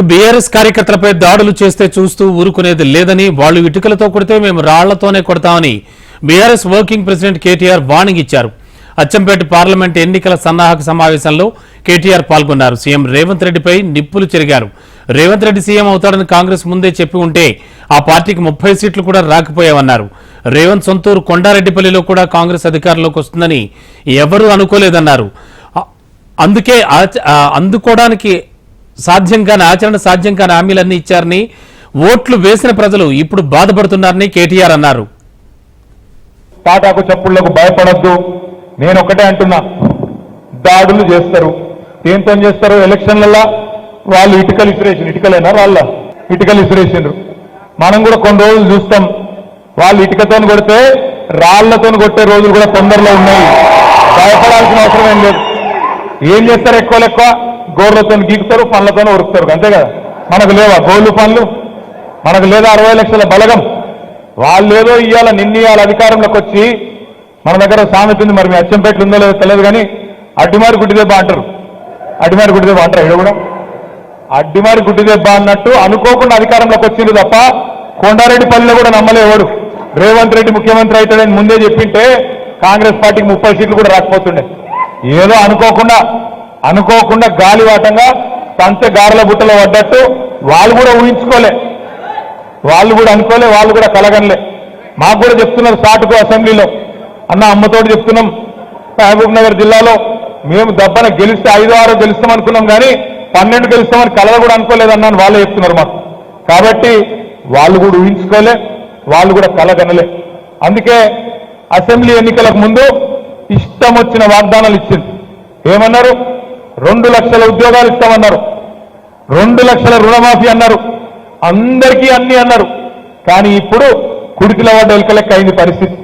BRS కార్యకర్తలపై దాడులు చేస్తే చూస్తూ ఊరుకునేది లేదని, వాళ్లు ఇటుకలతో కొడితే మేము రాళ్లతోనే కొడతామని BRS working president KTR warning ఇచ్చారు. అచ్చంపేట పార్లమెంట్ ఎన్నికల సన్నాహక సమావేశంలో కేటీఆర్ పాల్గొన్నారు. సీఎం రేవంత్ రెడ్డిపై నిప్పులు చెరిగారు. రేవంత్ రెడ్డి సీఎం అవుతాడని కాంగ్రెస్ ముందే చెప్పి ఉంటే ఆ పార్టీకి 30 సీట్లు కూడా రాకపోయావన్నారు. రేవంత్ సొంతూరు కొండారెడ్డిపల్లిలో కూడా కాంగ్రెస్ అధికారంలోకి వస్తుందని ఎవరూ అనుకోలేదన్నారు. అందుకే అందుకోవడానికి సాధ్యం కాని ఆచరణ సాధ్యం కాని హామీలన్నీ ఇచ్చారని, ఓట్లు వేసిన ప్రజలు ఇప్పుడు బాధపడుతున్నారని కేటీఆర్ అన్నారు. తాటాకు చప్పుళ్లకు భయపడద్దు. నేను ఒకటే అంటున్నా, దాడులు చేస్తారు. దేంతో చేస్తారు? ఎలక్షన్లలో వాళ్ళు ఇటుకలు ఇసిరేసిండ్రు. ఇటుకలేనా వాళ్ళ ఇటుకలు ఇసిరేసిండ్రు. మనం కూడా కొన్ని రోజులు చూస్తాం. వాళ్ళు ఇటుకతో కొడితే రాళ్లతో కొట్టే రోజులు కూడా తొందరలో ఉన్నాయి. భయపడాల్సిన అవసరం ఏం లేదు. ఏం చేస్తారు? ఎక్కువ గోర్లతో గీకుతారు, పనులతో ఉరుకుతారు. అంతే కదా. మనకు లేవా గోళ్ళు పనులు? మనకు లేదా 60 లక్షల బలగం? వాళ్ళు ఏదో ఇవాళ నిన్నీయాల అధికారంలోకి వచ్చి, మన దగ్గర సామెత ఉంది, మరి మీ అచ్చంపేటలు ఉందో లేదో తెలియదు కానీ, అడ్డిమారి గుడ్డిదెబ్బ అంటారు. అడ్డిమారి గుడ్డిదెబ్బ అంటారు. ఇక్కడ కూడా అడ్డిమారి గుడ్డిదెబ్బ అన్నట్టు అనుకోకుండా అధికారంలోకి వచ్చింది తప్ప కొండారెడ్డిపల్లిలో కూడా నమ్మలేవాడు. రేవంత్ రెడ్డి ముఖ్యమంత్రి అవుతాడని ముందే చెప్పింటే కాంగ్రెస్ పార్టీకి 30 సీట్లు కూడా రాకపోతుండే. ఏదో అనుకోకుండా గాలివాటంగా పంచె గారెల బుట్టలో పడ్డట్టు వాళ్ళు కూడా ఊహించుకోలే, వాళ్ళు కూడా అనుకోలే, వాళ్ళు కూడా కలగనలే. మాకు కూడా చెప్తున్నారు సాటుకు అసెంబ్లీలో, అన్న అమ్మతోటి చెప్తున్నాం, మహబూబ్ నగర్ జిల్లాలో మేము దబ్బన గెలిస్తే 5-6 గెలుస్తాం అనుకున్నాం కానీ 12 గెలుస్తామని కలవ కూడా అనుకోలేదన్నాను వాళ్ళే చెప్తున్నారు మాకు. కాబట్టి వాళ్ళు కూడా ఊహించుకోలే, వాళ్ళు కూడా కలగనలే. అందుకే అసెంబ్లీ ఎన్నికలకు ముందు ఇష్టం వచ్చిన వాగ్దానాలు ఇచ్చింది. ఏమన్నారు? 2 లక్షల ఉద్యోగాలు ఇస్తామన్నారు, 2 లక్షల రుణమాఫీ అన్నారు, అందరికీ అన్ని అన్నారు. కానీ ఇప్పుడు కుడికిల వడ్డ ఎలకలెక్క అయింది పరిస్థితి.